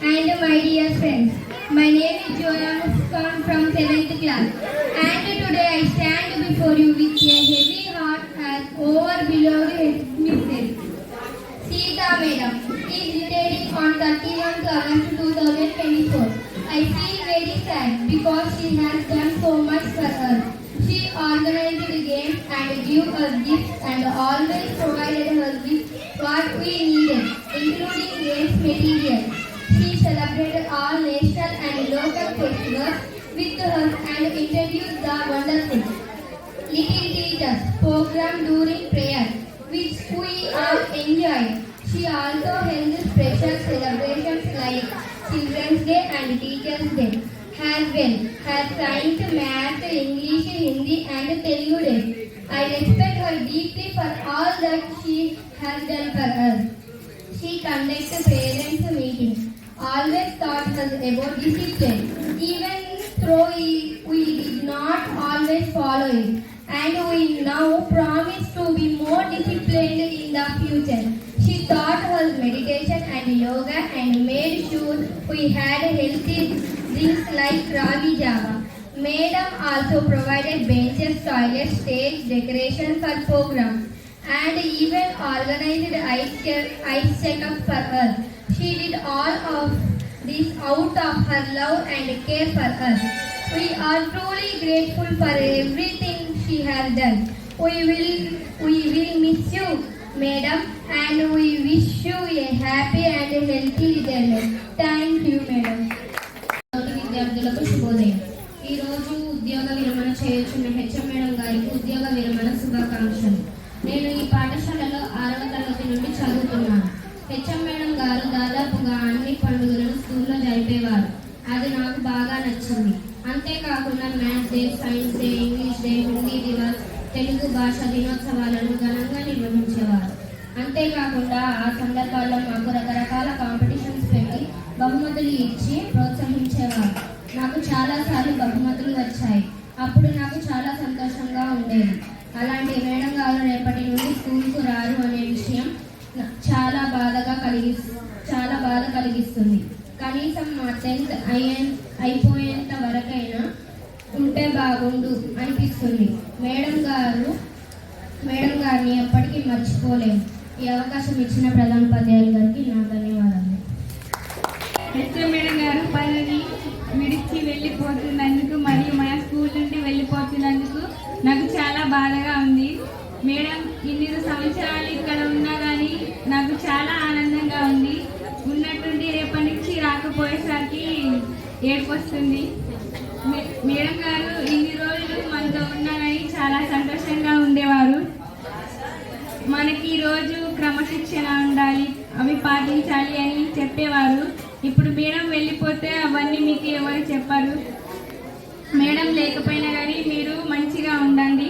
and my dear friends. My name is Joya Muskan from 7th class, and today I stand before you with a heavy heart as our beloved headmistress, Sita Madam, is retiring on 31st August 2024. I feel very sad because she has done so much for us. She organized games and gave us gifts and always provided us with what we needed, including games material. She celebrated all national and local festivals with us and introduced the wonderful Little Teachers program during prayer, which we all enjoyed. She also held special celebrations like Children's Day and Teachers' Day as well as science, math, English, Hindi and Telugu Day. I respect her deeply for all that she has done for us. She conducted parents' meetings, always taught us about discipline, even though we did not always follow it. And we now promise to be more disciplined in the future. She taught us meditation and yoga and made sure we had healthy drinks like Ragi Java. Madam also provided benches, toilets, stage decoration for programs and even organized ice checkup for us. She did all of this out of her love and care for us. We are truly grateful for everything she has done. We will miss you, Madam, and we wish you a happy and healthy retirement. Thank you, Madam. విద్యార్థులకు శుభోదయం. ఈరోజు ఉద్యోగ విరమణ చేయుచున్న HM madam గారికి ఉద్యోగ విరమణ శుభాకాంక్షలు. నేను ఈ పాఠశాలలో 6వ తరగతి నుండి చదువుతున్నాను. హెచ్ఎం మేడం గారు దాదాపుగా అన్ని పండుగలను స్కూల్లో జరిపేవారు. అది నాకు బాగా నచ్చింది. అంతేకాకుండా maths day, science day, English day, Hindi Divas, Telugu భాష దినోత్సవాలను ఘనంగా నిర్వహించేవారు. అంతేకాకుండా ఆ సందర్భాల్లో మాకు రకరకాల కాంపిటీషన్స్ పెట్టి బహుమతులు ఇచ్చి ప్రోత్సహించేవారు. నాకు చాలాసార్లు బహుమతులు వచ్చాయి. అప్పుడు నాకు చాలా సంతోషంగా ఉండేది. అలాంటి మేడం గారు రేపటి నుండి స్కూల్కు రారు అనే విషయం చాలా బాధ కలిగిస్తుంది. కనీసం మా 10th అయిపోయేంత వరకైనా ఉంటే బాగుండు అనిపిస్తుంది. మేడం గారిని ఎప్పటికీ మర్చిపోలేము. ఈ అవకాశం ఇచ్చిన ప్రధానోపాధ్యాయులు గారికి నా ధన్యవాదాలు. హెచ్ఎం మేడం గారు పనిని విడిచి వెళ్ళిపోతున్నందుకు మరియు మన స్కూల్ నుండి వెళ్ళిపోతున్నందుకు నాకు చాలా బాధగా ఉంది. మేడం ఇన్ని సంవత్సరాలు ఇక్కడ ఉన్నా కానీ నాకు చాలా ఆనందంగా ఉంది. ఉన్నట్టుండి రేపటి నుంచి రాకపోయేసరికి ఏడుపు వస్తుంది. మేడం గారు ఇన్ని రోజులు మనతో ఉన్నా కానీ చాలా సంతోషంగా ఉండేవారు. మనకి ఈరోజు క్రమశిక్షణ ఉండాలి, అవి పాటించాలి అని చెప్పేవారు. ఇప్పుడు మేడం వెళ్ళిపోతే అవన్నీ మీకు ఎవరు చెప్పారు. మేడం లేకపోయినా కానీ మీరు మంచిగా ఉండండి.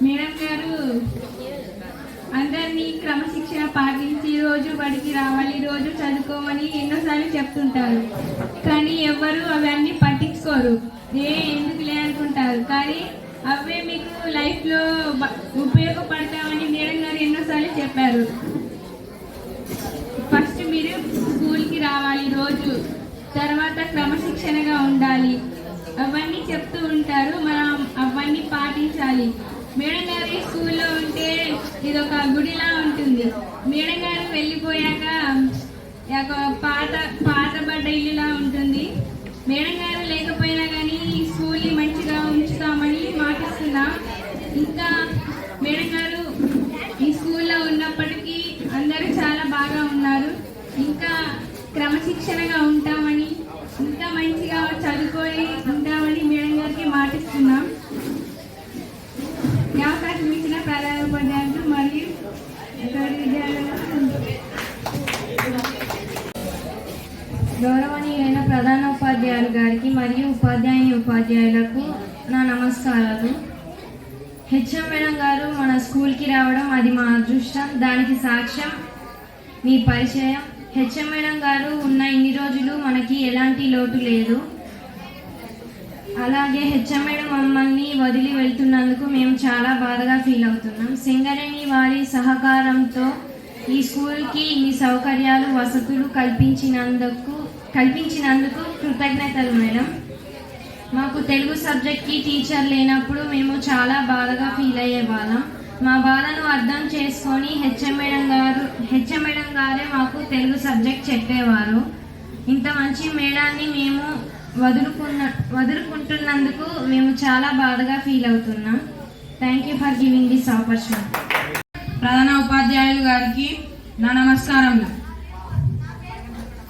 మేడం గారు అందరినీ క్రమశిక్షణ పాటించి రోజు బడికి రావాలి, రోజు చదువుకోమని ఎన్నోసార్లు చెప్తుంటారు. కానీ ఎవరు అవన్నీ పట్టించుకోరు. ఎందుకులే అనుకుంటారు. కానీ అవే మీకు లైఫ్లో ఉపయోగపడతామని మేడం గారు ఎన్నోసార్లు చెప్పారు. ఫస్ట్ మీరు స్కూల్కి రావాలి రోజు, తర్వాత క్రమశిక్షణగా ఉండాలి, అవన్నీ చెప్తూ ఉంటారు. మనం అవన్నీ పాటించాలి. మేడం గారు స్కూల్లో ఉంటే ఇది ఒక గుడిలా ఉంటుంది. మేడం గారు వెళ్ళిపోయాక పాతబడ్డ ఇల్లులా ఉంటుంది. మేడం గారు లేకపోయినా కానీ ఈ స్కూల్ని మంచిగా ఉంచుతామని మాటిస్తున్నాం. ఇంకా మేడం గారు ఈ స్కూల్లో ఉన్నప్పటికీ అందరూ చాలా బాగా ఉన్నారు. ఇంకా క్రమశిక్షణగా ఉంటామని, ఇంకా మంచిగా చదువుకొని ఉంటామని మేడం గారికి మాటిస్తున్నాం. అవకాశం ఇచ్చిన ప్రధానోపాధ్యాయులు మరియు గౌరవనీయులైన ప్రధానోపాధ్యాయులు గారికి మరియు ఉపాధ్యాయులకు నా నమస్కారాలు. హెచ్ఎం మేడం గారు మన స్కూల్కి రావడం అది మా అదృష్టం. దానికి సాక్ష్యం మీ పరిచయం. హెచ్ఎం మేడం గారు ఉన్న ఇన్ని రోజులు మనకి ఎలాంటి లోటు లేదు. అలాగే హెచ్ఎం మేడం మమ్మల్ని వదిలి వెళ్తున్నందుకు మేము చాలా బాధగా ఫీల్ అవుతున్నాం. సింగరేణి వారి సహకారంతో ఈ స్కూల్కి ఇన్ని సౌకర్యాలు వసతులు కల్పించినందుకు కృతజ్ఞతలు మేడం. మాకు తెలుగు సబ్జెక్ట్కి టీచర్ లేనప్పుడు మేము చాలా బాధగా ఫీల్ అయ్యేవాళ్ళం. మా బాధను అర్థం చేసుకొని హెచ్ఎం మేడం గారే మాకు తెలుగు సబ్జెక్ట్ చెప్పేవారు. ఇంత మంచి మేడాన్ని మేము వదులుకుంటున్నందుకు మేము చాలా బాధగా ఫీల్ అవుతున్నాం. Thank you for giving this opportunity. ప్రధాన ఉపాధ్యాయులు గారికి నా నమస్కారములు.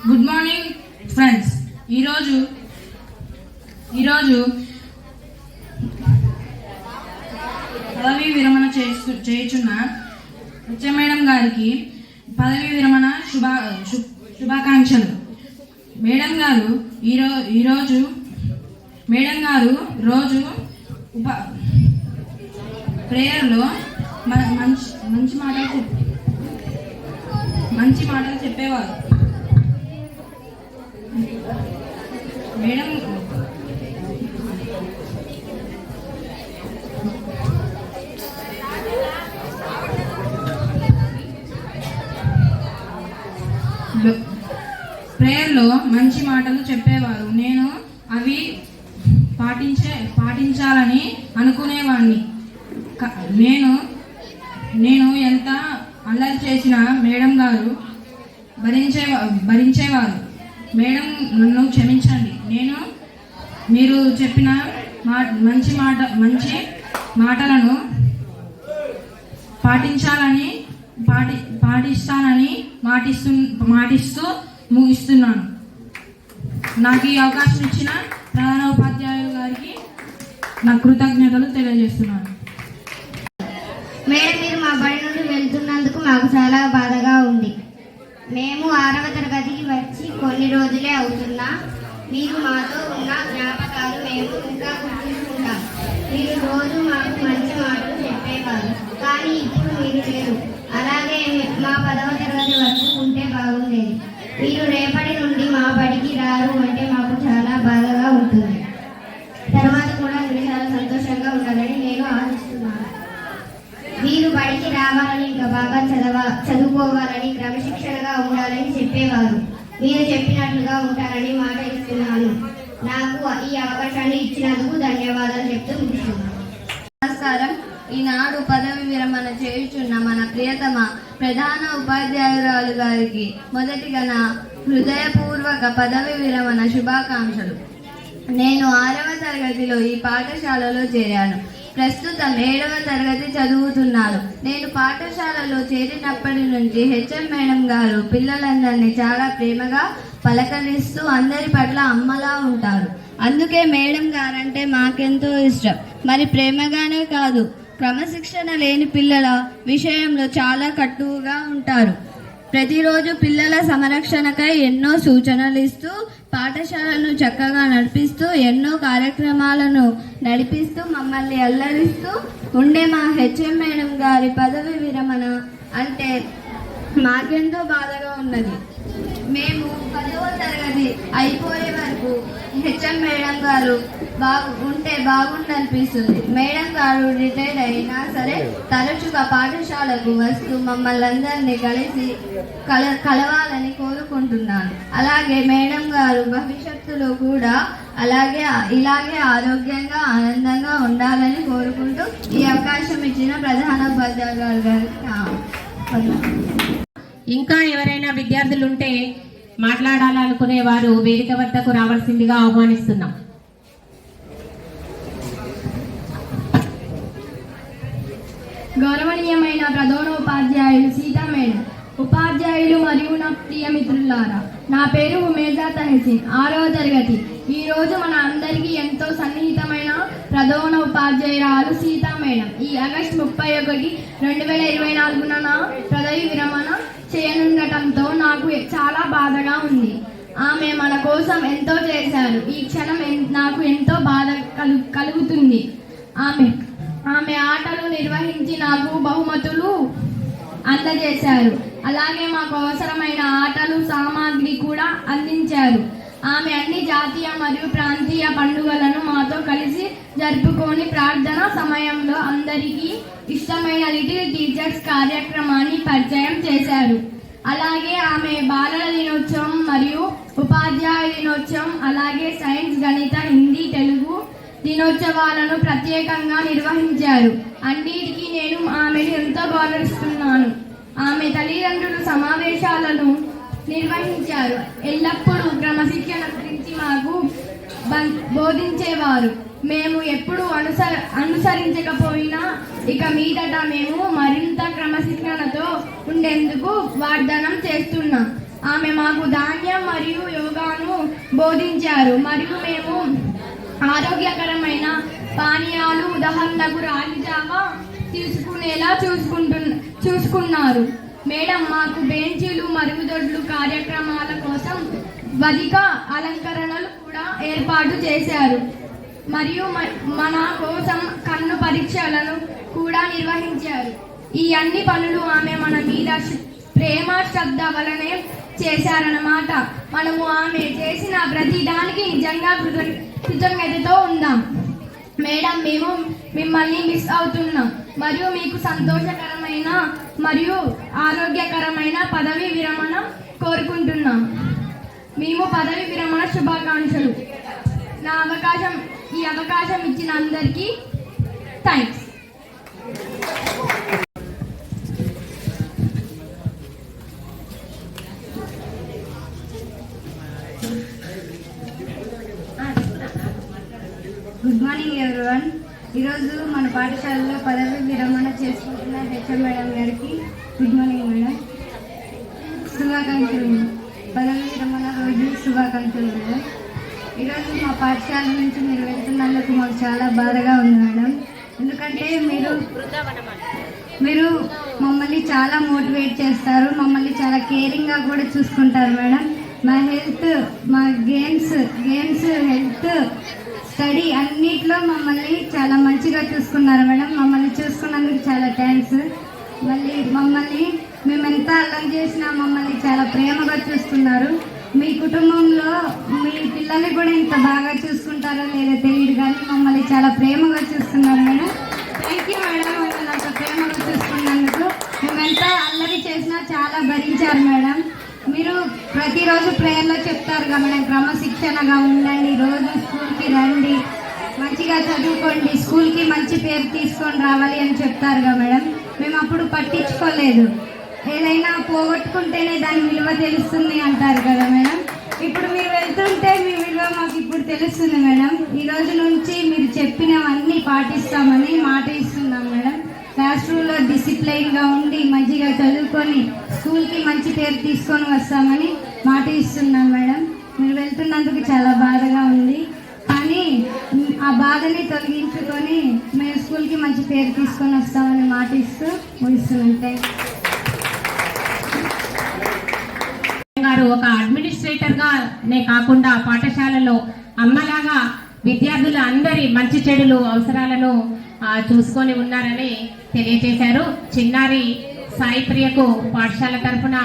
Good morning friends. ఈరోజు పదవీ విరమణ చేయుచున్న హెచ్ఎం మేడం గారికి పదవీ విరమణ శుభాకాంక్షలు. మేడం గారు రోజు ప్రేయర్లో మంచి మాటలు చెప్పేవారు. మేడం ప్రేయర్లో మంచి మాటలు చెప్పేవారు. నేను అవి పాటించాలని అనుకునేవాడిని. నేను ఎంత అల్లరి చేసినా మేడం గారు భరించేవారు. మేడం నన్ను క్షమించండి. మీరు చెప్పిన మంచి మాటలను పాటిస్తానని మాటిస్తూ ముగిస్తున్నాను. నాకు ఈ అవకాశం ఇచ్చిన ప్రధాన ఉపాధ్యాయులు గారికి నా కృతజ్ఞతలు తెలియజేస్తున్నాను. మేడం, మీరు మా బడి నుండి వెళ్తున్నందుకు మాకు చాలా బాధగా ఉంది. మేము 6వ తరగతికి వచ్చి కొన్ని రోజులే అవుతున్నా మీరు మాతో ఉన్న జ్ఞాపకాలు మేము ఇంకా గుర్తుంచుకుంటాం. మీరు రోజు మాకు మంచి మాటలు చెప్పేవారు, కానీ ఇప్పుడు మీరు లేరు. అలాగే మా 10వ తరగతి వరకు ఉంటే బాగుండేది. మీరు రేపటి నుండి మా బడికి రారు అంటే మాకు చాలా బాధగా ఉంటుంది. తర్వాత కూడా మీరు చాలా సంతోషంగా ఉండాలని నేను ఆశిస్తున్నాను. మీరు బడికి రావాలని, ఇంకా బాగా చదువుకోవాలని, క్రమశిక్షణగా ఉండాలని చెప్పేవారు. మీరు చెప్పినట్లుగా ఉంటారని మాట ఇస్తున్నాను. నాకు ఈ అవకాశాన్ని ఇచ్చినందుకు ధన్యవాదాలు చెప్తూ ముగిస్తున్నాను. నమస్కారం. ఈనాడు పదవి విరమణ చేయుచున్న మన ప్రియతమ ప్రధాన ఉపాధ్యాయురాలు గారికి మొదటిగా నా హృదయపూర్వక పదవి విరమణ శుభాకాంక్షలు. నేను 6వ తరగతిలో ఈ పాఠశాలలో చేరాను. ప్రస్తుతం 7వ తరగతి చదువుతున్నాను. నేను పాఠశాలలో చేరినప్పటి నుంచి హెచ్ఎం మేడం గారు పిల్లలందరినీ చాలా ప్రేమగా పలకరిస్తూ అందరి పట్ల అమ్మలా ఉంటారు. అందుకే మేడం గారంటే మాకెంతో ఇష్టం. మరి ప్రేమగానే కాదు, క్రమశిక్షణ లేని పిల్లల విషయంలో చాలా కట్టుగా ఉంటారు. ప్రతిరోజు పిల్లల సంరక్షణకై ఎన్నో సూచనలు ఇస్తూ, పాఠశాలను చక్కగా నడిపిస్తూ, ఎన్నో కార్యక్రమాలను నడిపిస్తూ, మమ్మల్ని అల్లరిస్తూ ఉండే మా హెచ్ఎం మేడం గారి పదవి విరమణ అంటే మాకెంతో బాధగా ఉన్నది. మేము 10వ తరగతి అయిపోయే వరకు హెచ్ఎం మేడం గారు ఉంటే బాగుండనిపిస్తుంది. మేడం గారు రిటైర్డ్ అయినా సరే తరచుగా పాఠశాలకు వస్తూ మమ్మల్ని అందరినీ కలవాలని కోరుకుంటున్నాను. అలాగే మేడం గారు భవిష్యత్తులో కూడా ఇలాగే ఆరోగ్యంగా ఆనందంగా ఉండాలని కోరుకుంటూ ఈ అవకాశం ఇచ్చిన ప్రధాన ఉపాధ్యాయులు గారికి ఇంకా ఎవరైనా విద్యార్థులు ఉంటే మాట్లాడాలనుకునే వారు వేదిక వద్దకు రావాల్సిందిగా ఆహ్వానిస్తున్నాం. గౌరవనీయమైన ప్రధాన ఉపాధ్యాయులు సీతా మేడం, ఉపాధ్యాయులు మరియు నా ప్రియ మిత్రులారా, నా పేరు ఉమేజా తహసీన్, 6వ తరగతి. ఈరోజు మన అందరికీ ఎంతో సన్నిహితమైన ప్రధాన ఉపాధ్యాయురాలు సీతా మేడం ఈ ఆగస్టు 31, 2024 నా పదవి విరమణ చేయనుండటంతో నాకు చాలా బాధగా ఉంది. ఆమె మన కోసం ఎంతో చేశారు. ఈ క్షణం నాకు ఎంతో బాధ కలుగుతుంది. ఆమె ఆటలు నిర్వహించి నాకు బహుమతులు అందజేశారు. అలాగే మాకు అవసరమైన ఆటలు సామాగ్రి కూడా అందించారు. ఆమె అన్ని జాతీయ మరియు ప్రాంతీయ పండుగలను మాతో కలిసి జరుపుకొని ప్రార్థన సమయంలో అందరికీ ఇష్టమైన లిటిల్ టీచర్స్ కార్యక్రమాన్ని పరిచయం చేశారు. అలాగే ఆమె బాలల దినోత్సవం మరియు ఉపాధ్యాయ దినోత్సవం, అలాగే సైన్స్, గణిత, హిందీ, తెలుగు దినోత్సవాలను ప్రత్యేకంగా నిర్వహించారు. అన్నిటికీ నేను ఆమెను ఎంతో గౌరవిస్తున్నాను. ఆమె తల్లిదండ్రులు సమావేశాలను నిర్వహించారు. ఎల్లప్పుడూ క్రమశిక్షణ గురించి మాకు బోధించేవారు. మేము ఎప్పుడు అనుసరించకపోయినా ఇక మీదట మేము మరింత క్రమశిక్షణతో ఉండేందుకు వాగ్దానం చేస్తున్నాం. ఆమె మాకు ధాన్యం మరియు యోగాను బోధించారు మరియు మేము ఆరోగ్యకరమైన పానీయాలు, ఉదాహరణకు రాగి జావా తీసుకునేలా చూసుకున్నారు. మేడం మాకు బెంచీలు, మరుగుదొడ్లు, కార్యక్రమాల కోసం అధిక అలంకరణలు కూడా ఏర్పాటు చేశారు మరియు మన కోసం కన్ను పరీక్షలను కూడా నిర్వహించారు. ఈ అన్ని పనులు ఆమె మన మీద ప్రేమ, శ్రద్ధ వలనే చేశారన్నమాట. మనము ఆమె చేసిన ప్రతి దానికి నిజంగా కృతజ్ఞతతో ఉందాం. మేడం, మేము మిమ్మల్ని మిస్ అవుతున్నాం మరియు మీకు సంతోషకరమైన మరియు ఆరోగ్యకరమైన పదవి విరమణ కోరుకుంటున్నాం. మేము పదవి విరమణ శుభాకాంక్షలు. ఈ అవకాశం ఇచ్చిన అందరికీ థ్యాంక్స్. Good morning everyone. ఈరోజు మన పాఠశాలలో పదవి విరమణ చేసుకుంటున్న హెచ్ఎం మేడం గారికి గుడ్ మార్నింగ్ మేడం. శుభాకాంక్షలు. పదవి విరమణ రోజు శుభాకాంక్షలు మేడం. ఈరోజు మా పాఠశాల నుంచి మీరు వెళ్తున్నందుకు మాకు చాలా బాధగా ఉంది మేడం. ఎందుకంటే మీరు మమ్మల్ని చాలా మోటివేట్ చేస్తారు, మమ్మల్ని చాలా కేరింగ్గా కూడా చూసుకుంటారు మేడం. మా హెల్త్, మా గేమ్స్, హెల్త్, స్టడీ అన్నిట్లో మమ్మల్ని చాలా మంచిగా చూసుకున్నారు మేడం. మమ్మల్ని చూసుకున్నందుకు చాలా థ్యాంక్స్. మళ్ళీ మేము ఎంత అల్లం చేసినా మమ్మల్ని చాలా ప్రేమగా చూసుకున్నారు. మీ కుటుంబంలో మీ పిల్లల్ని కూడా ఇంత బాగా చూసుకుంటారో లేదో తెలియదు కానీ మమ్మల్ని చాలా ప్రేమగా చూస్తున్నారు మేడం. Thank you madam. మమ్మల్ని అంత ప్రేమగా చూసుకున్నందుకు. మేము ఎంత అల్లరి చేసినా చాలా భరించారు మేడం. మీరు ప్రతిరోజు ప్రేయర్లో చెప్తారు కదా మేడం, క్రమశిక్షణగా ఉండండి, రోజు స్కూల్కి రండి, మంచిగా చదువుకోండి, స్కూల్కి మంచి పేరు తీసుకొని రావాలి అని చెప్తారు కదా మేడం. మేము అప్పుడు పట్టించుకోలేదు. ఏదైనా పోగొట్టుకుంటేనే దాని విలువ తెలుస్తుంది అంటారు కదా మేడం. ఇప్పుడు మీరు వెళ్తుంటే మీ విలువ మాకు ఇప్పుడు తెలుస్తుంది మేడం. ఈ రోజు నుంచి మీరు చెప్పినవన్నీ పాటిస్తామని మాట ఇస్తున్నాం మేడం. క్లాస్ రూమ్లో డిసిప్లైన్గా ఉండి మంచిగా చదువుకొని స్కూల్కి మంచి పేరు తీసుకొని వస్తామని మాట ఇస్తున్నాం మేడం. మీరు వెళ్తున్నందుకు చాలా బాధగా ఉంది, కానీ ఆ బాధని తొలగించుకొని మేము స్కూల్కి మంచి పేరు తీసుకొని వస్తామని మాట ఇస్తూ ముగిస్తున్నాం. థ్యాంక్ గారు ఒక అడ్మినిస్ట్రేటర్ గానే కాకుండా పాఠశాలలో అమ్మలాగా విద్యార్థుల అందరి మంచి చెడులు అవసరాలను చూసుకొని ఉన్నారని తెలియజేశారు. చిన్నారి సాయి ప్రియకు పాఠశాల తరఫున